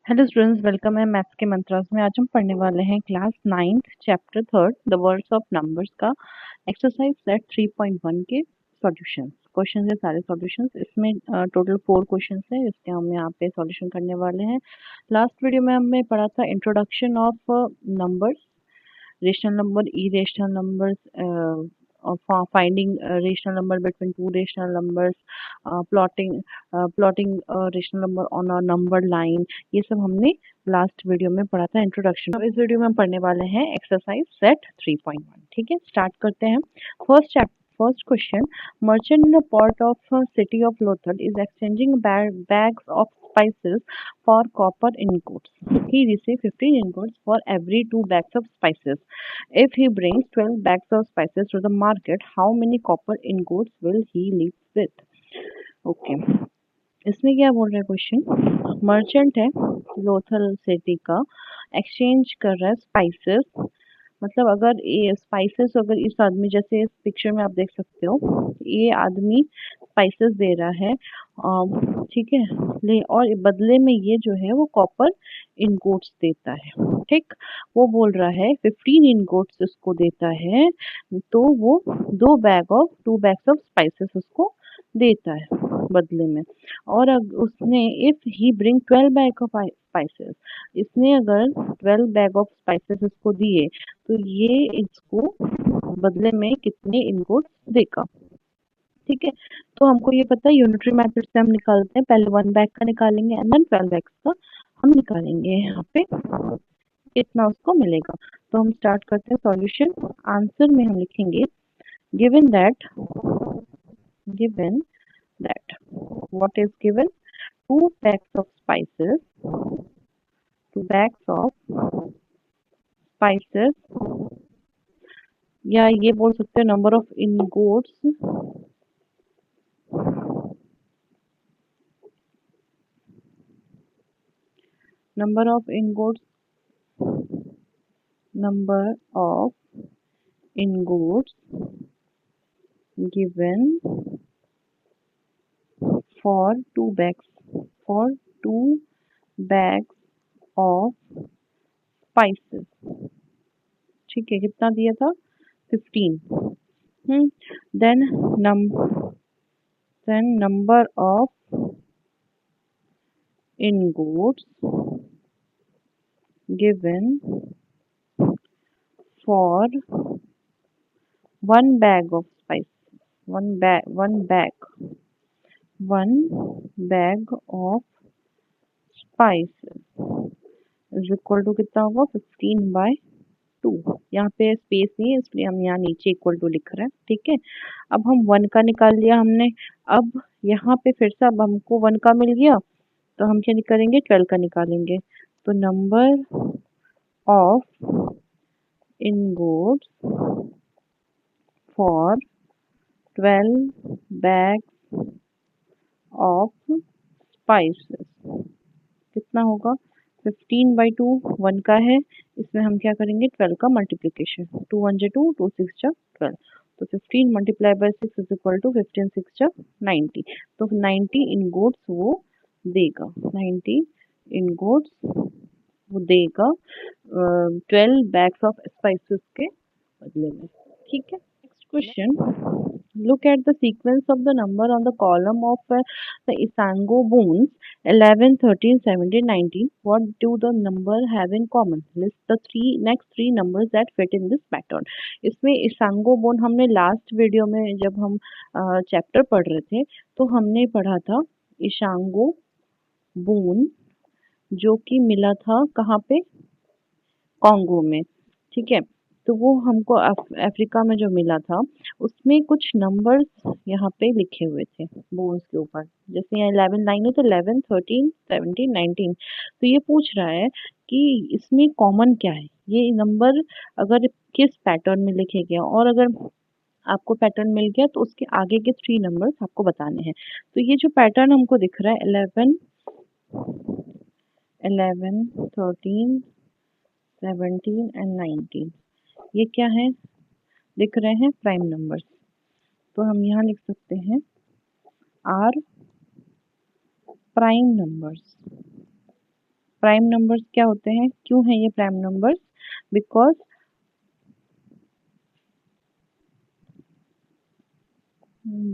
Hello students, welcome है maths के मंत्रास में। आज हम पढ़ने वाले हैं class 9th chapter 3 the words of numbers का एक्सरसाइज सेट 3.1 के सॉल्यूशंस। क्वेश्चन है सारे सॉल्यूशंस इसमें टोटल 4 क्वेश्चंस है, इसके हम यहाँ पे सॉल्यूशन करने वाले हैं। लास्ट वीडियो में हमने पढ़ा था introduction of numbers, rational number, irrational numbers, finding rational number between two rational numbers, plotting rational number on a number line। ये सब हमने लास्ट वीडियो में पढ़ा था इंट्रोडक्शन। अब इस वीडियो में हम पढ़ने वाले हैं एक्सरसाइज सेट 3.1। ठीक है, स्टार्ट करते हैं। First question, merchant in a port of city of Lothal is exchanging bags of spices for copper ingots. He received 15 ingots for every 2 bags of spices. If he brings 12 bags of spices to the market, how many copper ingots will he leave with? Okay. इसमें क्या बोल रहा है question? Merchant है Lothal city का, exchange कर रहा है स्पाइसेस। मतलब अगर ये स्पाइसेस, अगर इस आदमी, जैसे इस पिक्चर में आप देख सकते हो, ये आदमी स्पाइसेस दे रहा है, ठीक है, ले, और बदले में ये जो है वो कॉपर इनगोट्स देता है। ठीक, वो बोल रहा है 15 इनगोट्स उसको देता है, तो वो 2 बैग्स ऑफ स्पाइसेस उसको देता है बदले में। और उसने if he bring 12 bag of spices, इसने अगर 12 बैग ऑफ स्पाइसेस इसको दिए, तो ये इसको बदले में कितने इनपुट देगा। ठीक है, तो हमको ये पता है, यूनिटरी मेथड से हम निकालते हैं। पहले 1 बैग का निकालेंगे एंड देन 12 बैग्स का हम निकालेंगे। यहाँ पे कितना उसको मिलेगा, तो हम स्टार्ट करते हैं सॉल्यूशन। आंसर में हम लिखेंगे given that what is given, 2 bags of spices, 2 bags of spices, या ये बोल सकते हैं number of ingots, number of ingots given for 2 bags of spices। ठीक है, कितना दिया था? 15। then number of ingots given for 1 bag of spices, one bag of spices is equal to कितना होगा? 15/2। यहाँ पे स्पेस नहीं है इसलिए हम यहाँ नीचे इक्वल टू लिख रहे हैं। ठीक है, अब हम 1 का निकाल लिया हमने। अब यहाँ पे फिर से अब हमको 1 का मिल गया, तो हम क्या करेंगे? 12 का निकालेंगे। तो number of ingots for 12 bags of spices कितना होगा? 15/2 1 का है, इसमें हम क्या करेंगे? 12 का मल्टीप्लीकेशन। 2 1 2, 2 6 12, तो 15 multiply by 6 is equal to 15 6 90। तो 90 इनगोट्स वो देगा, 90 इनगोट्स वो देगा 12 बैग्स ऑफ स्पाइसेस के बदले में। ठीक है, next question, look at the sequence of the number on the column of the Isango bones 11 13 17 19। What do the number have in common? List the next three numbers that fit in this pattern। इसमें इसांगो bone हमने last video में जब हम chapter पढ़ रहे थे, तो हमने पढ़ा था इशांगो बोन, जो कि मिला था कहाँ पे? कॉन्गो में। ठीक है, तो वो हमको अफ्रीका में जो मिला था, उसमें कुछ नंबर्स यहाँ पे लिखे हुए थे बोन्स के ऊपर। जैसे यहाँ 11 लाइन है, तो 11 13 17 19। तो ये पूछ रहा है कि इसमें कॉमन क्या है, ये नंबर अगर किस पैटर्न में लिखे गए, और अगर आपको पैटर्न मिल गया तो उसके आगे के 3 नंबर्स आपको बताने हैं। तो ये जो पैटर्न हमको दिख रहा है 11 13 17 एंड 19, ये क्या है? दिख रहे हैं प्राइम नंबर्स। तो हम यहाँ लिख सकते हैं are prime numbers. Prime numbers क्या होते हैं, क्यों है ये prime numbers? Because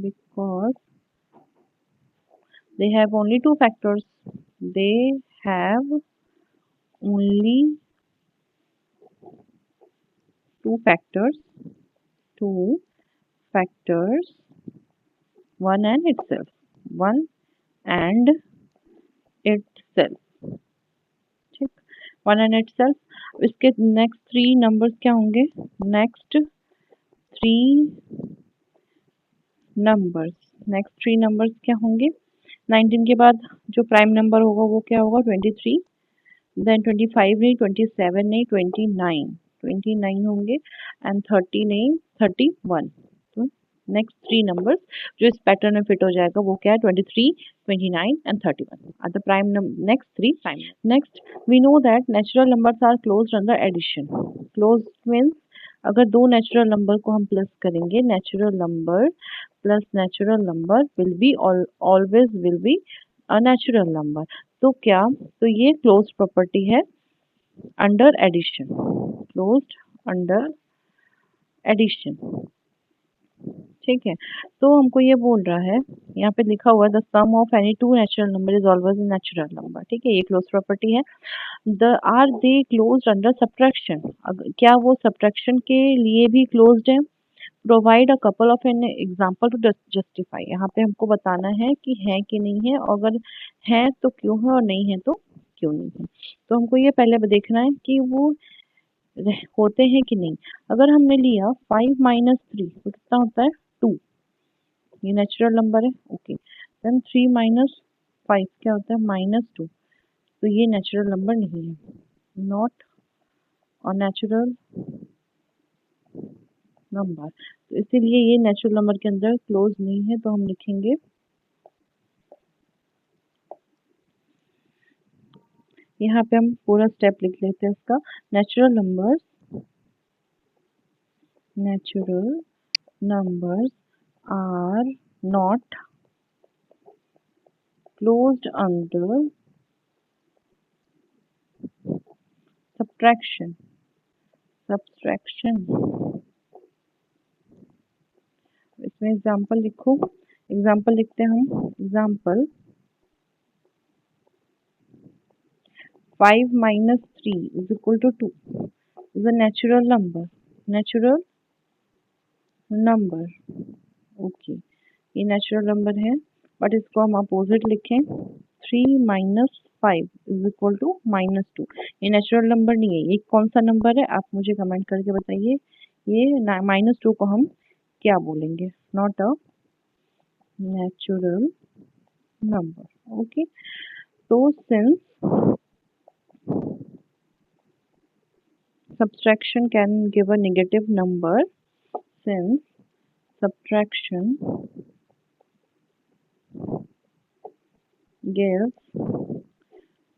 because they have only two factors. They have only two factors. Two factors. One and itself. One and itself. ठीक, वन एंड इट सेल्फ। इसके next three numbers क्या होंगे? Next three numbers, next three numbers क्या होंगे? 19 के बाद जो prime number होगा वो क्या होगा? 23। देन 25 नहीं, 27 नहीं, 29, 29 होंगे एंड 30 नहीं, 31। तो नेक्स्ट थ्री नंबर्स जो इस पैटर्न में फिट हो जाएगा वो क्या है? 23, 29 and 31 are the prime number, next three prime. Next we know that natural numbers are closed under addition. Closed means अगर दो नेचुरल नंबर को हम प्लस करेंगे, natural number plus natural number will be always will be a natural number. तो क्या? तो ये closed property है under addition, closed under addition. ठीक है, तो हमको ये बोल रहा है, यहाँ पे लिखा हुआ है the sum of any two natural number is always a natural number. ठीक है, ये क्लोज्ड प्रॉपर्टी है। The are they closed under subtraction? क्या वो सब्ट्रैक्शन के लिए भी क्लोज्ड है? Provide a couple of an example to justify. यहाँ पे हमको बताना है कि है कि नहीं है, और अगर है तो क्यों है, और नहीं है तो क्यों नहीं है। तो हमको ये पहले देखना है कि वो होते हैं कि नहीं। अगर हमने लिया 5 माइनस 3 तो कितना होता है? 2। ये नेचुरल नंबर है, ओके। देन 3 माइनस 5 क्या होता है? -2। तो ये नेचुरल नंबर नहीं है, नॉट अ नेचुरल नंबर। तो इसीलिए ये नेचुरल नंबर के अंदर क्लोज नहीं है। तो हम लिखेंगे, यहाँ पे हम पूरा स्टेप लिख लेते हैं इसका। Natural numbers, natural numbers are not closed under subtraction, subtraction. इसमें एग्जांपल लिखो, एग्जांपल लिखते हैं हम। Example 5 minus 3 is equal to 2 is a natural number, natural number, okay. ये नेचुरल नंबर है, बट इसको हम अपोजिट लिखें, 3 माइनस 5 इज इक्वल टू -2। ये नेचुरल नंबर नहीं है। ये कौन सा नंबर है? आप मुझे कमेंट करके बताइए। ये -2 को हम क्या बोलेंगे? Not a natural number, okay. तो since subtraction can give a negative number, since subtraction gives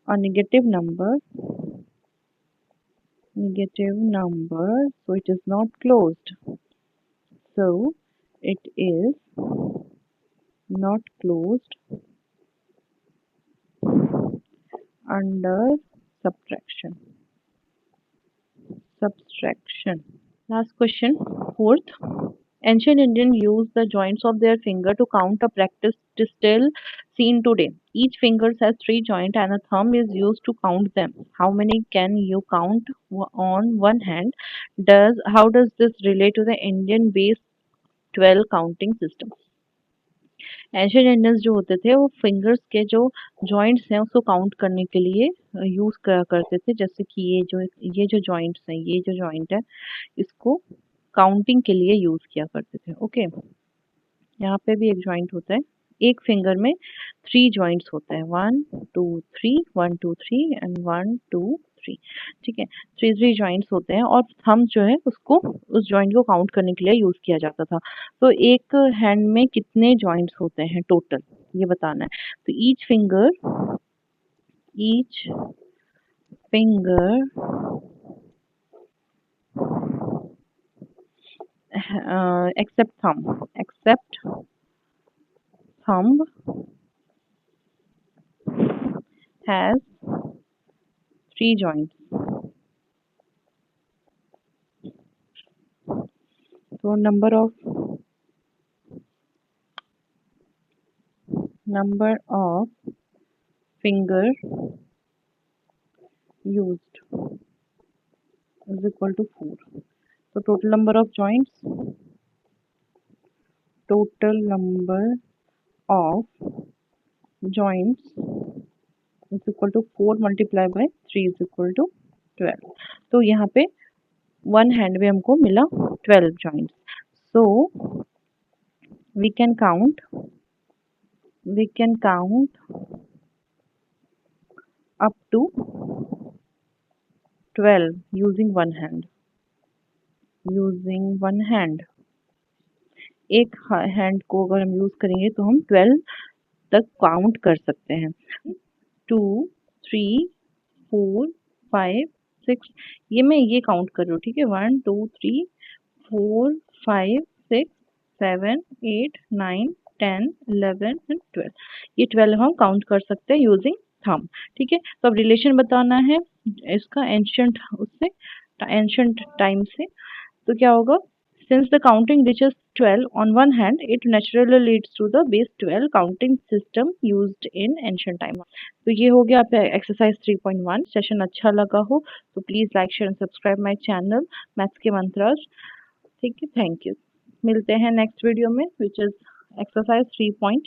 a negative number, so it is not closed. So it is not closed under subtraction. Subtraction. Last question, fourth. Ancient Indians used the joints of their finger to count, a practice still seen today. Each finger has three joints and a thumb is used to count them. How many can you count on one hand? How does this relate to the Indian base 12 counting system? Ancient Indians जो होते थे वो fingers के जो joints हैं उसको count करने के लिए यूज करते थे। जैसे कि ये जो जॉइंट्स हैं, ये जो जॉइंट है इसको काउंटिंग के लिए यूज किया करते थे, ओके। यहाँ पे भी एक जॉइंट होता है, एक फिंगर में 3 जॉइंट्स होते हैं, 1 2 3, 1 2 3 एंड 1 2 3। ठीक है, 3 जॉइंट्स होते हैं और थंब जो है उसको उस जॉइंट को काउंट करने के लिए यूज किया जाता था। तो एक हैंड में कितने जॉइंट्स होते हैं टोटल, ये बताना है। तो each finger except thumb has 3 joints. So number of finger used is equal to 4. So total number of joints is equal to 4 multiplied by 3 is equal to 12. तो यहाँ पे वन हैंड में हमको मिला 12 joints. So we can count up to 12 using one hand. एक hand को अगर हम यूज करेंगे तो हम 12 तक काउंट कर सकते हैं. 2 3 4 5 6 ये काउंट कर रही हूँ. ठीक है. 1 2 3 4 5 6 7 8 9 10 11 एंड 12. ये 12 हम काउंट कर सकते हैं यूजिंग थंब. ठीक है. तो अब रिलेशन बताना है इसका एंशिएंट टाइम से. तो क्या होगा? Since the counting reaches 12 on one hand, it naturally leads to the base 12 counting system used in ancient time. तो ये हो गया आपका एक्सरसाइज 3.1. सेशन अच्छा लगा हो तो please like share and subscribe my channel maths के मंत्रास. ठीक है. Thank you. मिलते हैं नेक्स्ट वीडियो में विच इज एक्सरसाइज 3.2.